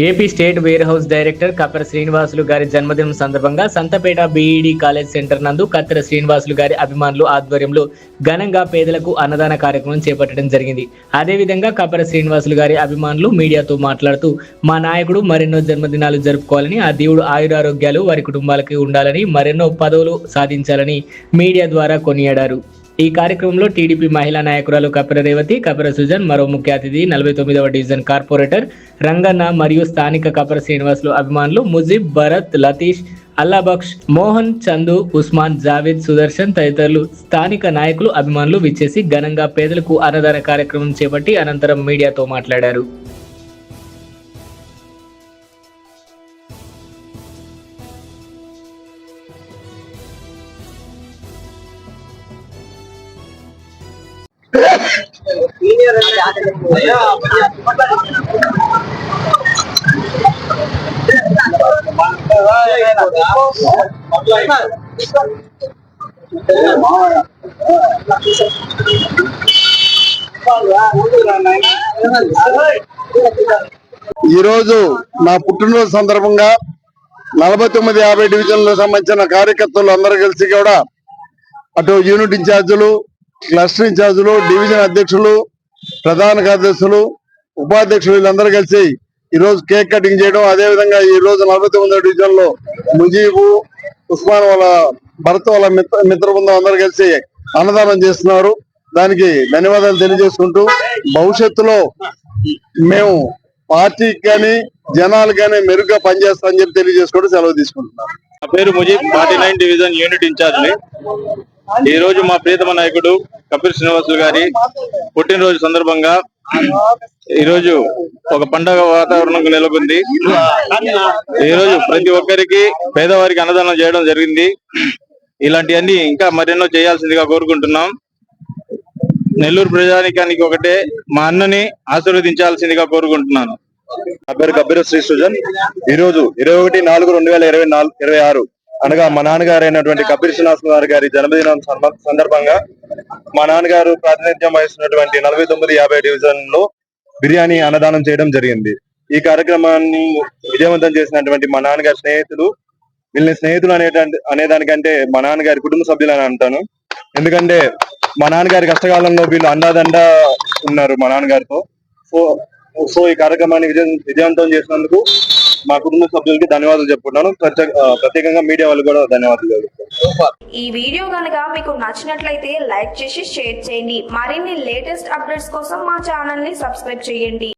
AP state where house director కత్తెర శ్రీనివాసులు గారి జన్మదినం సందర్భంగా సంతపేట బీఈడీ కాలేజ్ సెంటర్ నందు కత్తెర శ్రీనివాసులు గారి అభిమానులు ఆధ్వర్యంలో ఘనంగా పేదలకు అన్నదాన కార్యక్రమం చేపట్టడం జరిగింది. అదేవిధంగా కత్తెర శ్రీనివాసులు గారి అభిమానులు మీడియాతో మాట్లాడుతూ మా నాయకుడు మరెన్నో జన్మదినాలు జరుపుకోవాలని, ఆ దేవుడు ఆయురారోగ్యాలు వారి కుటుంబాలకి ఉండాలని, మరెన్నో పదవులు సాధించాలని మీడియా ద్వారా కొనియాడారు. ఈ కార్యక్రమంలో టీడీపీ మహిళా నాయకురాలు కప్పెర రేవతి, కప్పెర సుజన్, మరో ముఖ్య అతిథి 49వ డివిజన్ కార్పొరేటర్ రంగన్న మరియు స్థానిక కప్పెర శ్రీనివాసులు అభిమానులు ముజీబ్, భరత్, లతీష్, అల్లాబక్ష్, మోహన్, చందు, ఉస్మాన్, జావేద్, సుదర్శన్ తదితరులు స్థానిక నాయకులు అభిమానులు విచ్చేసి ఘనంగా పేదలకు అన్నదాన కార్యక్రమం చేపట్టి అనంతరం మీడియాతో మాట్లాడారు. ఈరోజు నా పుట్టినరోజు సందర్భంగా 49-50 డివిజన్లకు సంబంధించిన కార్యకర్తలు అందరూ కలిసి కూడా అటు యూనిట్ ఇన్ఛార్జీలు, క్లస్టర్ ఇన్ఛార్జీలు, డివిజన్ అధ్యక్షులు, ప్రధాన కార్యదర్శులు, ఉపాధ్యక్షులు వీళ్ళందరూ కలిసి ఈరోజు కేక్ కటింగ్ చేయడం, అదేవిధంగా ఈ రోజు 49వ డివిజన్ లో ముజీబు, ఉస్మాన్ వాళ్ళ భరత్ వాళ్ళ మిత్ర బృందం అందరూ కలిసి అన్నదానం చేస్తున్నారు. దానికి ధన్యవాదాలు తెలియజేసుకుంటూ భవిష్యత్తులో మేము పార్టీకి కానీ జనాలు కానీ మెరుగ్గా పనిచేస్తామని చెప్పి తెలియజేసుకుంటూ సెలవు తీసుకుంటున్నాం. నా పేరు ముజీబ్, 49 డివిజన్ యూనిట్ ఇన్ఛార్జ్. ఈ రోజు మా ప్రియతమ నాయకుడు కపిల్ శ్రీనివాసులు గారి పుట్టినరోజు సందర్భంగా ఈ రోజు ఒక పండగ వాతావరణం నెలకొంది. ఈ రోజు ప్రతి ఒక్కరికి పేదవారికి అన్నదానం చేయడం జరిగింది. ఇలాంటివన్నీ ఇంకా మరెన్నో చేయాల్సిందిగా కోరుకుంటున్నాం. నెల్లూరు ప్రజానికానికి ఒకటే, మా అన్నని ఆశీర్వదించాల్సిందిగా కోరుకుంటున్నాను. నా పేరు కబ్బీర శ్రీ సుజన్. ఈ రోజు 21/4/2026 అనగా మా నాన్నగారు అయినటువంటి కపిల్ శ్రీనివాసులు గారి జన్మదినం సందర్భంగా మా నాన్నగారు ప్రాతినిధ్యం వహిస్తున్నటువంటి 49-50 డివిజన్ లో బిర్యానీ అన్నదానం చేయడం జరిగింది. ఈ కార్యక్రమాన్ని విజయవంతం చేసినటువంటి మా నాన్నగారి స్నేహితులు, వీళ్ళని స్నేహితులు అనేదానికంటే మా నాన్నగారి కుటుంబ సభ్యులు అని అంటాను. ఎందుకంటే మా నాన్నగారి కష్టకాలంలో వీళ్ళు అండాదండ ఉన్నారు మా నాన్నగారితో. సో ఈ కార్యక్రమాన్ని విజయవంతం చేసినందుకు మా కుటుంబ సభ్యులకి ధన్యవాదాలు చెప్పుకుంటాను. ప్రత్యేకంగా మీడియా వాళ్ళు కూడా ధన్యవాదాలు చెప్పుకుంటాను. ఈ వీడియో కనుక మీకు నచ్చినట్లయితే లైక్ చేసి షేర్ చేయండి. మరిన్ని లేటెస్ట్ అప్డేట్స్ కోసం మా ఛానల్ ని సబ్స్క్రైబ్ చేయండి.